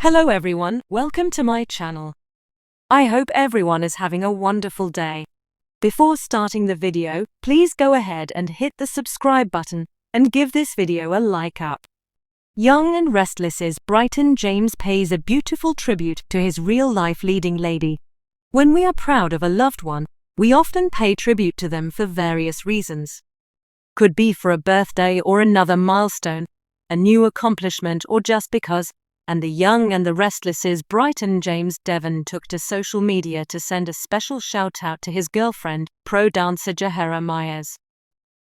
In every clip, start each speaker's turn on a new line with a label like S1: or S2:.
S1: Hello everyone, welcome to my channel. I hope everyone is having a wonderful day. Before starting the video, please go ahead and hit the subscribe button and give this video a like up. Young and Restless's Bryton James pays a beautiful tribute to his real-life leading lady. When we are proud of a loved one, we often pay tribute to them for various reasons. Could be for a birthday or another milestone, a new accomplishment, or just because. And the Young and the Restless's Bryton James Devon took to social media to send a special shout-out to his girlfriend, pro dancer Jahera Myers.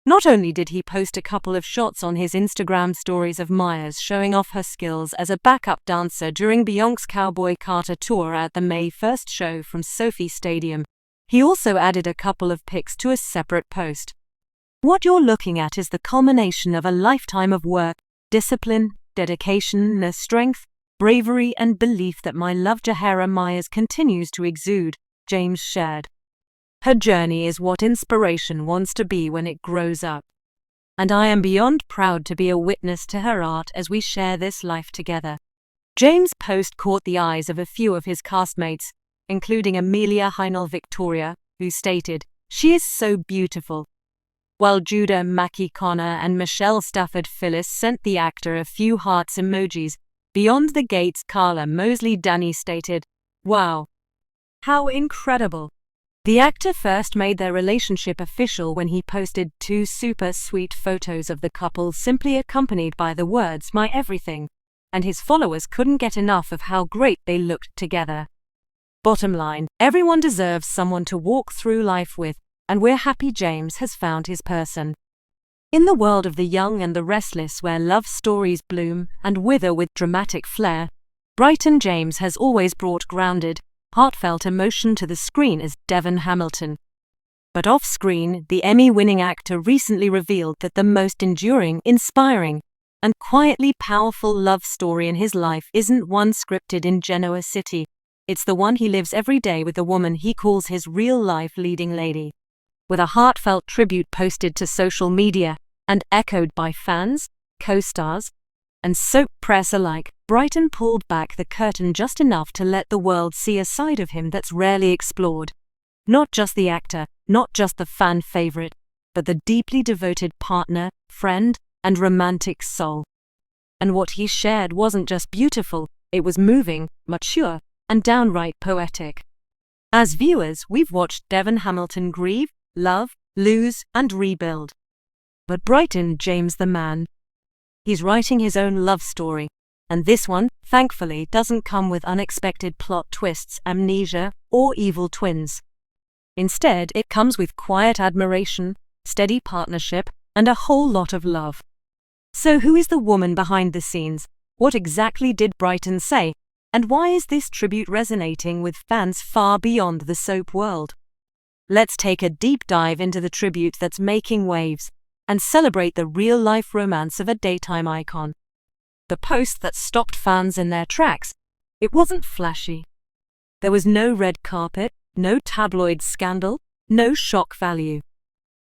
S1: Not only did he post a couple of shots on his Instagram stories of Myers showing off her skills as a backup dancer during Beyonce's Cowboy Carter tour at the May 1st show from Sophie Stadium, he also added a couple of pics to a separate post. What you're looking at is the culmination of a lifetime of work, discipline, dedication, and strength, bravery and belief that my love Jahera Myers continues to exude, James shared. Her journey is what inspiration wants to be when it grows up. And I am beyond proud to be a witness to her art as we share this life together. James' post caught the eyes of a few of his castmates, including Amelia Heinel Victoria, who stated, "She is so beautiful," while Judah Mackie Connor and Michelle Stafford Phyllis sent the actor a few hearts emojis. Beyond the Gates Carla Mosley Danny stated, "Wow. How incredible." The actor first made their relationship official when he posted two super sweet photos of the couple simply accompanied by the words "my everything," and his followers couldn't get enough of how great they looked together. Bottom line, everyone deserves someone to walk through life with, and we're happy James has found his person. In the world of the young and the restless, where love stories bloom and wither with dramatic flair, Bryton James has always brought grounded, heartfelt emotion to the screen as Devon Hamilton. But off-screen, the Emmy-winning actor recently revealed that the most enduring, inspiring, and quietly powerful love story in his life isn't one scripted in Genoa City. It's the one he lives every day with the woman he calls his real-life leading lady. With a heartfelt tribute posted to social media and echoed by fans, co-stars, and soap press alike, Bryton pulled back the curtain just enough to let the world see a side of him that's rarely explored. Not just the actor, not just the fan favorite, but the deeply devoted partner, friend, and romantic soul. And what he shared wasn't just beautiful, it was moving, mature, and downright poetic. As viewers, we've watched Devon Hamilton grieve, love, lose, and rebuild. But Bryton James the man, he's writing his own love story, and this one, thankfully, doesn't come with unexpected plot twists, amnesia, or evil twins. Instead, it comes with quiet admiration, steady partnership, and a whole lot of love. So who is the woman behind the scenes? What exactly did Bryton say? And why is this tribute resonating with fans far beyond the soap world? Let's take a deep dive into the tribute that's making waves and celebrate the real-life romance of a daytime icon. The post that stopped fans in their tracks. It wasn't flashy. There was no red carpet, no tabloid scandal, no shock value.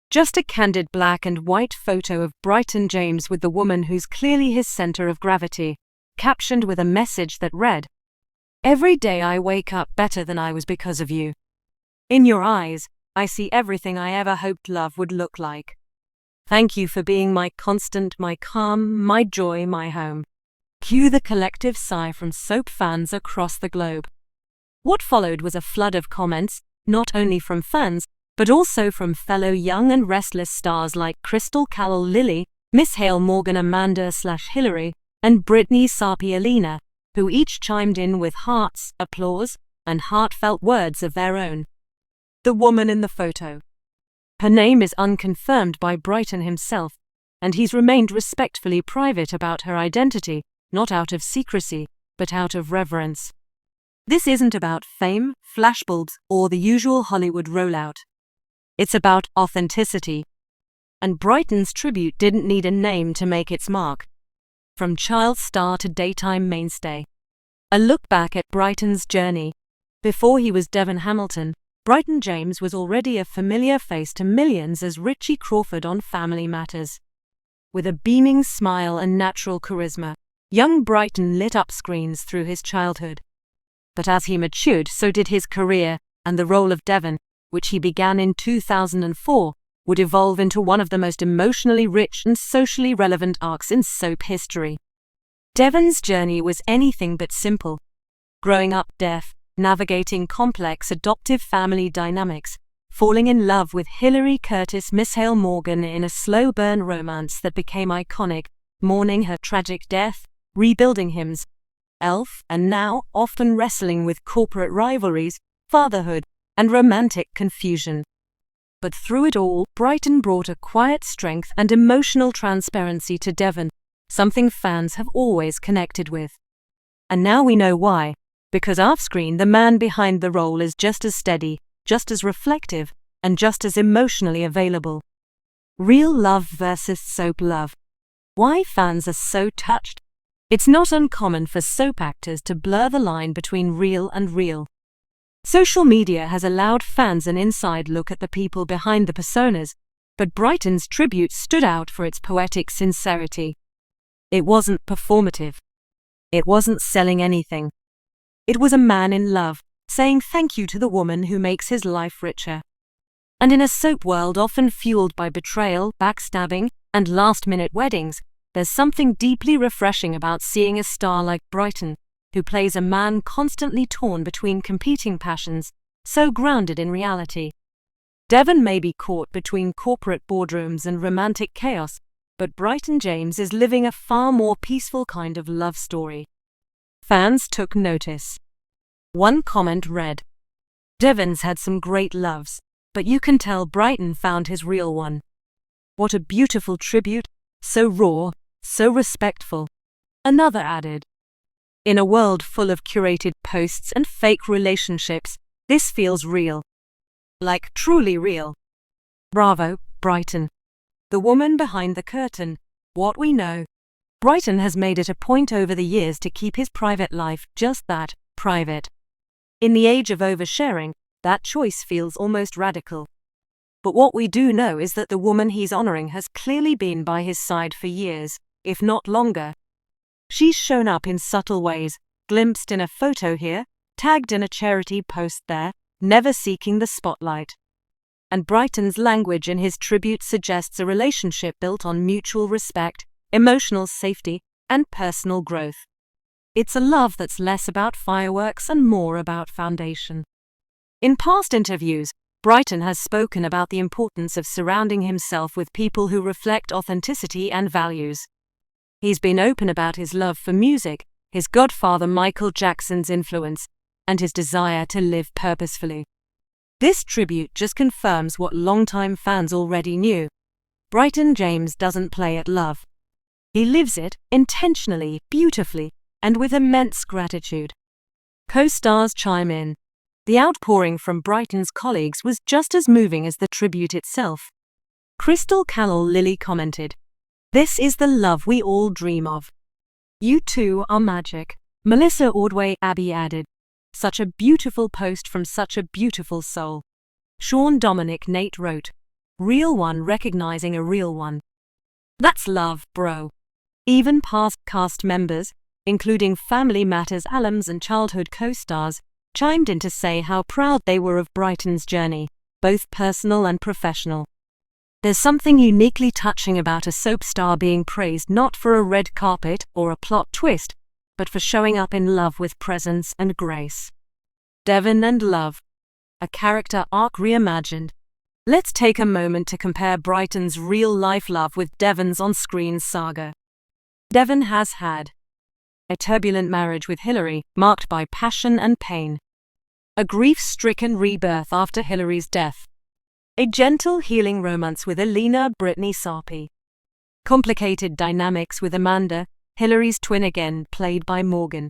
S1: Just a candid black and white photo of Bryton James with the woman who's clearly his center of gravity, captioned with a message that read, "Every day I wake up better than I was because of you. In your eyes, I see everything I ever hoped love would look like. Thank you for being my constant, my calm, my joy, my home." Cue the collective sigh from soap fans across the globe. What followed was a flood of comments, not only from fans, but also from fellow young and restless stars like Crystal Callel Lily, Miss Hale Morgan Amanda/Hillary, and Brittany Sarpi Alina, who each chimed in with hearts, applause, and heartfelt words of their own. The woman in the photo. Her name is unconfirmed by Bryton himself, and he's remained respectfully private about her identity, not out of secrecy, but out of reverence. This isn't about fame, flashbulbs, or the usual Hollywood rollout. It's about authenticity. And Bryton's tribute didn't need a name to make its mark. From child star to daytime mainstay. A look back at Bryton's journey. Before he was Devon Hamilton, Bryton James was already a familiar face to millions as Richie Crawford on Family Matters. With a beaming smile and natural charisma, Young Brighton lit up screens through his childhood. But as he matured, so did his career, and the role of Devon, which he began in 2004, would evolve into one of the most emotionally rich and socially relevant arcs in soap history. Devon's journey was anything but simple. Growing up deaf, navigating complex adoptive family dynamics, falling in love with Hilary Curtis Miss Hale Morgan in a slow-burn romance that became iconic, mourning her tragic death, rebuilding hymns, Elf, and now often wrestling with corporate rivalries, fatherhood, and romantic confusion. But through it all, Brighton brought a quiet strength and emotional transparency to Devon, something fans have always connected with. And now we know why, because off-screen the man behind the role is just as steady, just as reflective, and just as emotionally available. Real love versus soap love. Why fans are so touched? It's not uncommon for soap actors to blur the line between real and real. Social media has allowed fans an inside look at the people behind the personas, but Brighton's tribute stood out for its poetic sincerity. It wasn't performative. It wasn't selling anything. It was a man in love, saying thank you to the woman who makes his life richer. And in a soap world often fueled by betrayal, backstabbing, and last-minute weddings, there's something deeply refreshing about seeing a star like Brighton, who plays a man constantly torn between competing passions, so grounded in reality. Devon may be caught between corporate boardrooms and romantic chaos, but Brighton James is living a far more peaceful kind of love story. Fans took notice. One comment read, "Devon's had some great loves, but you can tell Brighton found his real one. What a beautiful tribute, so raw, so respectful." Another added, "In a world full of curated posts and fake relationships, this feels real. Like truly real. Bravo, Brighton. The woman behind the curtain, what we know." Brighton has made it a point over the years to keep his private life just that, private. In the age of oversharing, that choice feels almost radical. But what we do know is that the woman he's honoring has clearly been by his side for years, if not longer. She's shown up in subtle ways, glimpsed in a photo here, tagged in a charity post there, never seeking the spotlight. And Brighton's language in his tribute suggests a relationship built on mutual respect, emotional safety, and personal growth. It's a love that's less about fireworks and more about foundation. In past interviews, Brighton has spoken about the importance of surrounding himself with people who reflect authenticity and values. He's been open about his love for music, his godfather Michael Jackson's influence, and his desire to live purposefully. This tribute just confirms what longtime fans already knew. Brighton James doesn't play at love. He lives it, intentionally, beautifully, and with immense gratitude. Co-stars chime in. The outpouring from Brighton's colleagues was just as moving as the tribute itself. Crystal Callell-Lilly commented, "This is the love we all dream of. You two are magic." Melissa Ordway-Abbey added, "Such a beautiful post from such a beautiful soul." Sean Dominic Nate wrote, "Real one recognizing a real one. That's love, bro." Even past cast members, including Family Matters alums and childhood co-stars, chimed in to say how proud they were of Brighton's journey, both personal and professional. There's something uniquely touching about a soap star being praised not for a red carpet or a plot twist, but for showing up in love with presence and grace. Devon and love. A character arc reimagined. Let's take a moment to compare Brighton's real-life love with Devon's on-screen saga. Devon has had a turbulent marriage with Hilary, marked by passion and pain. A grief-stricken rebirth after Hilary's death. A gentle healing romance with Alina Brittany Sarpy. Complicated dynamics with Amanda, Hilary's twin again played by Morgan.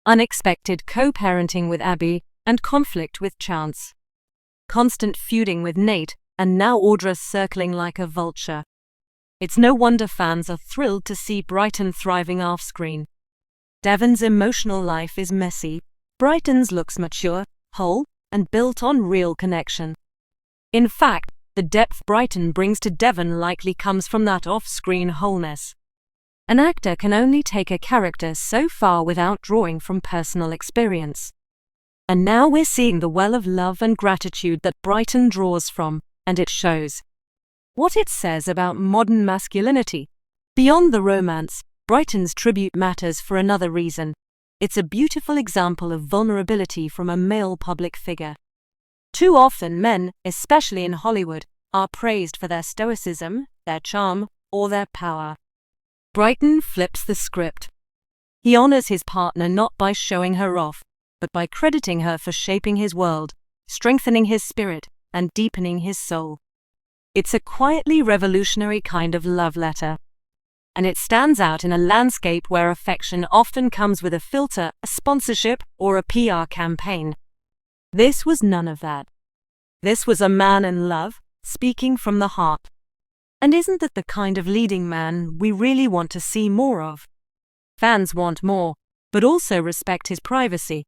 S1: Unexpected co-parenting with Abby, and conflict with Chance. Constant feuding with Nate, and now Audra circling like a vulture. It's no wonder fans are thrilled to see Brighton thriving off-screen. Devon's emotional life is messy. Brighton's looks mature, whole, and built on real connection. In fact, the depth Brighton brings to Devon likely comes from that off-screen wholeness. An actor can only take a character so far without drawing from personal experience. And now we're seeing the well of love and gratitude that Brighton draws from, and it shows. What it says about modern masculinity. Beyond the romance, Brighton's tribute matters for another reason. It's a beautiful example of vulnerability from a male public figure. Too often men, especially in Hollywood, are praised for their stoicism, their charm, or their power. Brighton flips the script. He honors his partner not by showing her off, but by crediting her for shaping his world, strengthening his spirit, and deepening his soul. It's a quietly revolutionary kind of love letter. And it stands out in a landscape where affection often comes with a filter, a sponsorship, or a PR campaign. This was none of that. This was a man in love, speaking from the heart. And isn't that the kind of leading man we really want to see more of? Fans want more, but also respect his privacy.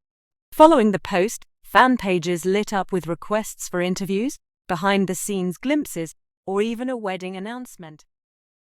S1: Following the post, fan pages lit up with requests for interviews, behind-the-scenes glimpses, or even a wedding announcement.